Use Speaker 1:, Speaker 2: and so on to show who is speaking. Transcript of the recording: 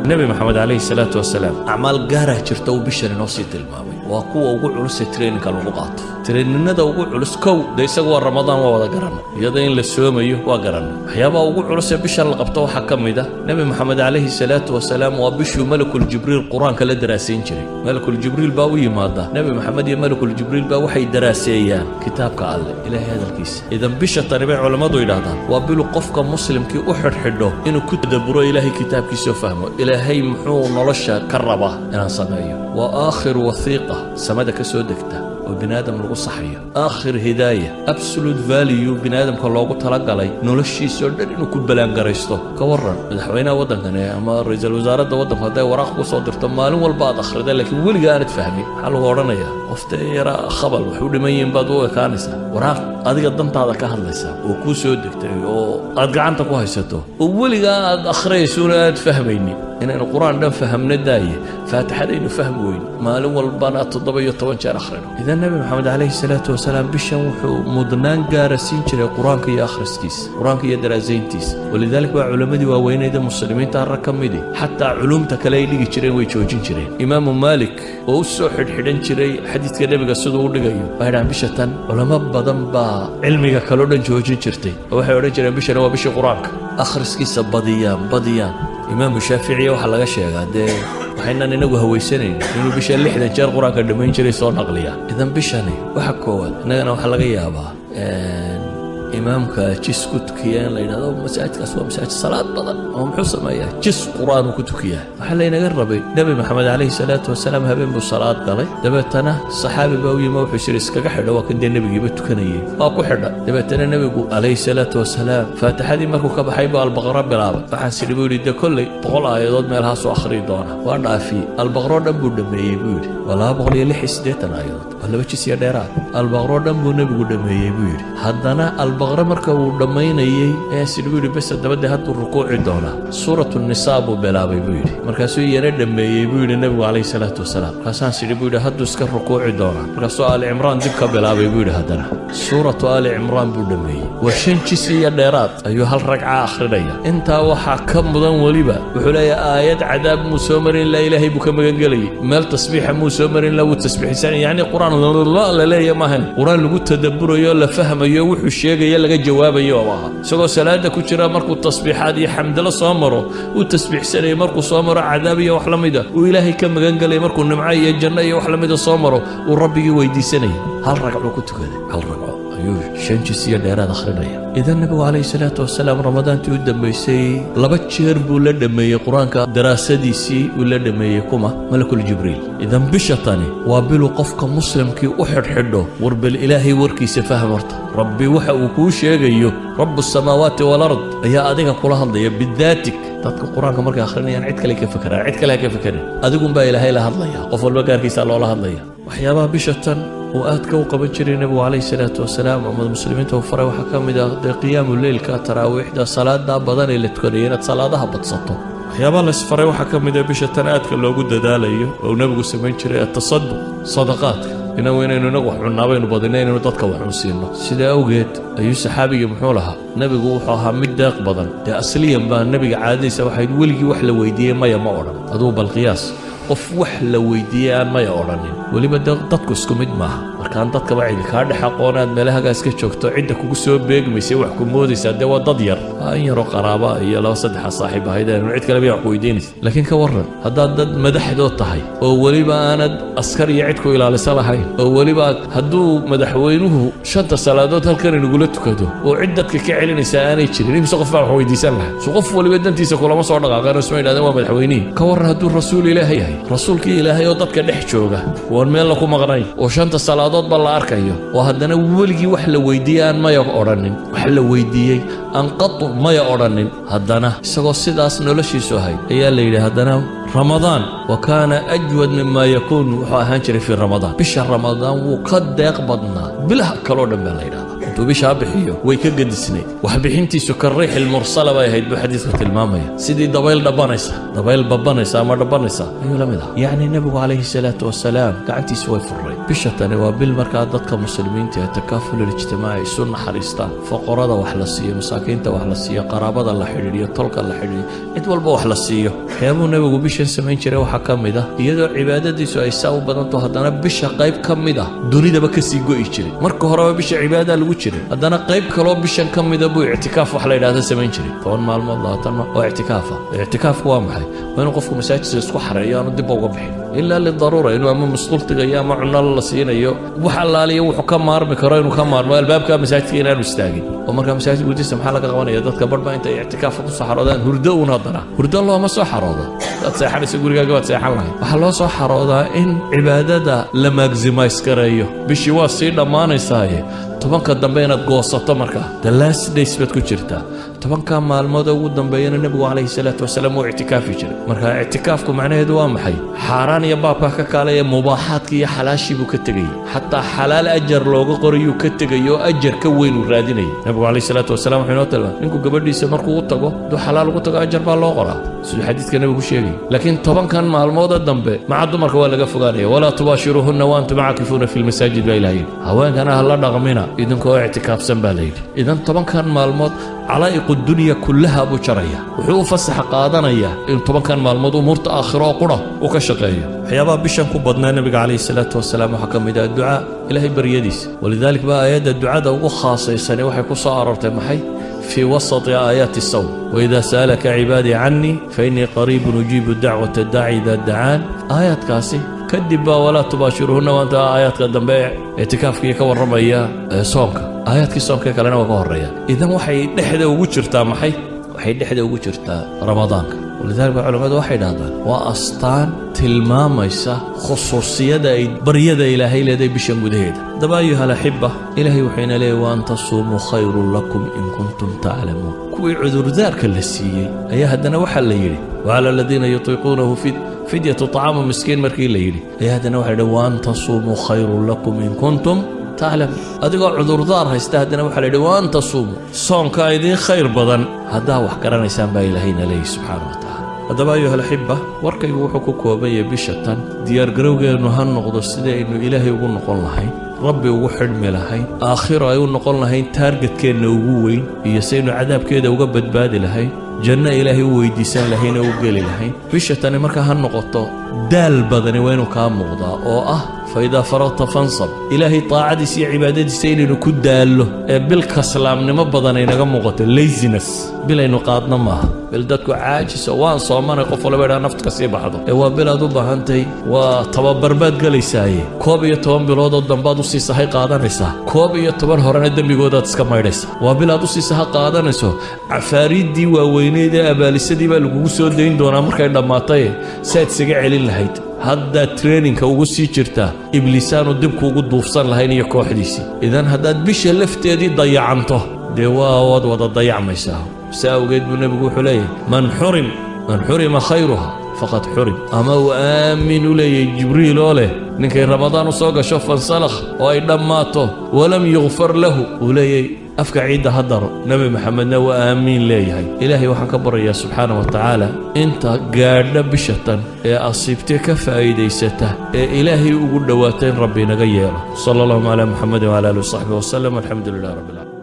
Speaker 1: النبي محمد عليه الصلاة والسلام أعمال قارة جرتو بشر نوصية المامي وقوة وقوع علوس ترين كالوقات ترين ندى وقوع علوس كو ديس قوى رمضان ووضا قرنا يدين للسوم أيه وقرنا حيابا وقوع علوس بشر لقبتو حكم ده نبي محمد عليه الصلاة والسلام وبشو ملك الجبريل القرآن كلا دراسين جري ملك الجبريل باوي ماذا نبي محمد ملك الجبريل باوحي دراسيان كتاب قال إلى هذا الكيس إذا بشر تربيع علماء ضيلاتان وبلو قفك مسلم كي أحد حده إنه كتدبر إلهي كتاب كي سوفهمه إلهي محو نلشا كربه إنا صنعيه وآخر وثيقة سمدك سودكته وبنادم لغو صحية آخر هداية absolute value بنادم كان لغو تلقى لي نولشي سودر إنو كبلان قريستو كورن مدحوينا ودن كان أما رئيس الوزارة ودن هذا وراق وصدر تمالون والبعض آخر ده لكن ولي قانت فهمي حلو غورنيا قفت يرى خبل وحود مين بدو كانسة وراق أدي قدمت هذا كهرلسة وكو سودكتي وأدقعنت كويستو وولي قان أخري سورة فهميني إن القرآن ده فهمنا داية فاتحة إنه فهم وين مالو والبنات تضبي يتوجه آخرنا إذا النبي محمد عليه الصلاة والسلام بشوح مدنان جارسين شري القرآن كي آخرستيس القرآن كي درازينتيس ولذلك بقى علماء دي وين إذا مسلمين تعركم دي حتى علوم تكليلي شري ويشوجين شري إمام مالك ووسو حدن شري حديث كده بقى صدق ودقيو بعد عن بشتان علماء بدن با علمي كلودن شوجين شرتي وحي ورجل بشر وبشر القرآن آخرستيس بديان إمام الشافعي وحلا شيء هذا وحنا ننقه هويسنين إنه بيش اللي حدا جار قرآن كدمين شري صور نقلية إذا بيشاني وحكوا إننا وحلا جيابا إمامك جس كتكيان لينا هذا مساجد كسوة مساجد صلاة بدن هم حسن ما يه جس قرآن وكتكيان وحلينا قربي نبي محمد عليه الصلاة والسلام هبين بالصلاة قالي دبتنا الصحابي باوي ما وحشريس كحدا وكن دي النبي جبت كنيه أكو حدا دبتنا النبي عليه الصلاة والسلام فاتحة دي مركو كبحيبة البقرة بلعبة فحسي بيقولي ده كله بقول آيات ما لها سو آخري دونا وانا في البقرة دم بدم يبيوري ولا بقول يلي حسدتنا آيات ولا بتشي سيادرات البقرة دم بدم يبيوري هدنا البقرة مركا ودمينayay ee sidii bas dabada haddu rukuuci doona suuratu an-nisaa bilaabay buuri markaasuu yara dhameeyay buuri nabiga kaleey salaatu wasalaam kaasaan sidii buuri haddu iska rukuuci doona markaasuu Ali Imran dib ka bilaabay buuri hadana suuratu Ali Imran buu dhameeyay washan jisiya dheeraad ayuu hal ragca akhrinaya inta waxa ka mudan waliba wuxuu leeyahay aayad cadaab musoomarin la ilaahay buu ka magan galay meel tasbiix musoomarin la uu tasbiixsan yaani quraan la leeyahay maahan quraan lagu tadabburayo la fahmayo wuxuu sheegay laga jawaabayo waa isagoo salaada ku jira markuu tasbiixaad iyo xamdala soo maro uu tasbiixsanay markuu soo maro cadaab iyo wax lamida uu ilaahay ka magan galay markuu nimco iyo janno iyo wax lamida soo maro uu rabbigi weydiisanay hal ragco ku tukaday hal ragco ayuu shan jisiya dheeraad akhrinaya idan nabiga alayhi salaatu wasalaam ramadaantii u dambeysay laba jeer buu la dhameeyay quraanka daraasadiisii uu la dhameeyay kuma malakul jibriil idan bishatani waa bilu qofka muslimkii u xidhxidho warbal ilaahay warkiisa fahmarta rabbi waxa uu ku sheegayo rabbus samaawaati wal ard ayaa adiga kula hadlaya bidaatik dadka quraanka markay akhrinayaan cid kale ka fakaraan cid kale ka fakarin adigu baa ilaahay la hadlaya qof walba gaarkiisa loola hadlaya waxyaabaha bishatan وآتك وقبل جري النبي عليه الصلاة والسلام ومن المسلمين توفروا وحكم إذا قيام الليل كتراويح ده صلاة ده بدن اللي تكرينت صلاة ده بتصطو يا بالله سفروا وحكم إذا بيشتن آتك لو جد داليه ونبي سمين جري التصدق صدقات إنه وين إنه نقوح عنابين وبدنين ونطق وحنسينا سيدا أوجد أي صحابي يمحولها نبي جوحها مدق بدن ده أصليا بقى النبي عادي سوى حيد ولقي وحلا ويديه ما يمورا هذا بالقياس qof wax la weydiiyay ma yooranin waliba dadku isku mid maaha markaan dadka wacyi ka dhaxaqoonaad meelaha iska joogto cid kugu soo beegmaysay wax ku moodaysa de waa dad yar aan yaro qaraaba iyo laba saddex saaxiib ahaydeen cid kale bay ku weydiinaysa laakiin ka waran hadaa dad madaxdood tahay oo waliba aanad askar iyo cid ku ilaalisa lahayn oo waliba haduu madaxweynuhu shanta salaadood halkan inagu la tukado oo cid dadka ka celinaysa aanay jirin imsa qof wax weydiisan lahaa soo qof waliba dantiisa kulama soo dhaqaaqaan isma yiraahdo waa madaxweynihi ka waran haduu rasuul ilaahay rasuulki ilaahay oo dadka dhex jooga war meel la ku maqnay oo shanta salaadood bal la arkayo oo hadana waligi wax la weydiiyaan ma oranin wax la weydiiyay an qad ma oranin hadana isagoo sidaas noloshiisu ahay ayaa la yiraahdaa hadana رمضان وكان أجود مما يكون وحاهنشري في رمضان بشهر رمضان وقد يقبضنا بلا كلودا من الليلة انتو بشهر بحيو ويكقد السنين وحبحنتي سكر ريح المرسلة بايهيد بحديثة المامية سيدي دبايل دبانيسة dabayl babanaysa ama dhabanaysa ayuu la mid ah yacni nebigu calayhi salaatu wasalaam gacantiisa way furray bisha tani waa bil markaa dadka muslimiinta ee takaaful ijtimaaci isu naxariistaan foqorada wax la siiyo masaakiinta wax la siiyo qaraabada la xidhiidhiyo tolka la xidhiidhiyo cid walba wax la siiyo waxyaabuu nebigu bishan samayn jiray waxaa ka mid ah iyadoo cibaadadiisu ay saa u badanto haddana bisha qayb ka mid ah dunidaba kasii go'i jiray marka horeba bisha cibaadadaa lagu jiray haddana qayb kaloo bishan ka mida buu ictikaaf wax la yidhaahda samayn jiray 10 maalmood 20 oo ictikaafa ictikaafku waa maxay waa inuu qofku masaajidka isku xareeyo aanu dib uga bixin ilaa lidaruura inuu ama masquultiga iyo ama cunno la siinayo wax allaaliya wuxuu ka maarmi karo inuu ka maarmo albaabka masaajidka inaanu istaagin oo markaa masaajidka gudihiisa maxaa laga qabanaya dadka badhba intay ictikaafka ku soo xaroodaan hurdo uun haddana hurdo looma soo xaroodo dad seexanaysa gurigaaga waad seexan lahayd waxaa loo soo xaroodaa in cibaadada la maximize gareeyo bishii waa sii dhammaanaysaaye tobanka dambe inaad goosato markaa the last days baad ku jirtaa tobanka maalmood ugu dambeeyana nebigu calayhi salaatu wasalaam uu ictikaafi jiray marka ictikaafku macnaheedu waa maxay xaaraan iyo baabka ka kaalaya mubaaxaadka iyo xalaashii buu ka tegayay xataa xalaal ajar looga qorayuu ka tegay oo ajar ka weyn uu raadinayay nebigu calayhi salaatu wasalaam wuxuu inoo tilmaamay ninku gabadhiisa markuu u tago hadduu xalaal ugu tago ajar baa loo qoraa siduu xadiidka nebigu sheegay laakiin tobankan maalmooda dambe maca dumarka waa laga fogaanaya walaa tubaashiruuhunna waantum caakifuuna fi lmasaajid baa ilaahayeen haweenkana ha la dhaqmina idinkoo ictikaafsan baa layidhi idan tobankan maalmood calaa'iqu dunya kullaha buu jaraya wuxuu u fasax qaadanayaa in tobankan maalmood umuurta aakhiro oo qura uu ka shaqeeyo waxyaabaha bishan ku badnaa nebiga calayhi salaatu wasalaam waxaa ka mid ah ducaa ilaahay baryadiisa walidalik baa aayadda ducada ugu khaasaysani waxay ku soo aroortay maxay في وسط آيات الصوم وإذا سألك عبادي عني فإني قريب أجيب دعوة الداعي إذا دعان آيات كاسي كدب ولا تباشرهن وأنت آيات قدام بيع اعتكاف كي كور رميا صومك آيات كي صومك كلنا وكور ريا إذا وحي نحدا وجرتا محي وحي نحدا وجرتا رمضانك ولذلك العلماء واحد هذا وأسطان tilmaamaysa khusuusiyada ay baryada ilaahay leedahay bishan gudaheeda daba ayuha alaxiba ilaahay wuxuuna leeyahay waan tasuumuu khayrun lakum in kuntum taclamuun kuwii cudurdaarka la siiyey ayaa haddana waxaa la yidhi wacala aladiina yutiiquunahu fidyatu طacaamu miskiin markii la yidhi ayaa haddana waxaa yidhi waan tasuumuu khayrun lakum in kuntum taclamuun adigoo cudurdaar haysta haddana waxaa la yidhi waan tasuumuu soonka idiin khayr badan haddaa wax garanaysaan baa ilaahayna leeyahy subxaana wa tacaala haddaba ayuha alaxiba warkaygu wuxuu ku kooban yahay bisha tan diyaargarowgeennu ha noqdo sidaynu ilaahay ugu noqon lahayn rabbi ugu xidhmi lahayn aakhiro ay u noqon lahayn taargetkeenna ugu weyn iyo saynu cadaabkeeda uga badbaadi lahayn janno ilaahay u weydiisan lahayn oo u geli lahayn bisha tani markaa ha noqoto daal badani waa inuu kaa muuqdaa oo ah faidaa faragta fansab ilaahay taacadiisa iyo cibaadadiisa inaynu ku daallo ee bil kaslaamnimo badan ay naga muuqato laziness bilaynu qaadna maaha bil dadku caajisa waan soomanay qof walba idhaa nafta ka sii baxdo ee waa bil aad u baahantahay waa tababarbaad gelaysaaye 11 biloodoo dambaad u sii sahay qaadanaysaa 11 horena dembigoodaad iska maydhaysaa waa bil aad u sii saha qaadanayso cafaariiddii waaweyneed ee abaalisadii baa lagugu soo dayn doonaa markay dhammaatay saad isaga celin lahayd haddaad traininka ugu sii jirtaa ibliisaanu dibkuugu duufsan lahayn iyo kooxdiisii idan haddaad bisha lafteedii dayacanto dee waad wada dayacmaysaa si awgeed buu nebigu wuxuu leeyahay man xurima khayruha faqad xurim ama uu aamin u leeyahay jibriil oo leh ninkay ramadaan u soo gasho fansalakh oo ay dhammaato walam yugfar lahu uu leeyahay afka ciidda ha daro nebi maxamedna waa aamiin leeyahay ilaahay waxaan ka baryayaa subxaana wa tacaala inta gaadha bishatan ee asiibtee ka faa'iidaysata ee ilaahay ugu dhowaata in rabbi inaga yeelo sala allahuma calaa muxamedin wala alihi wasaxbihi wasalam alxamdu lilah rabbi alcaalamiin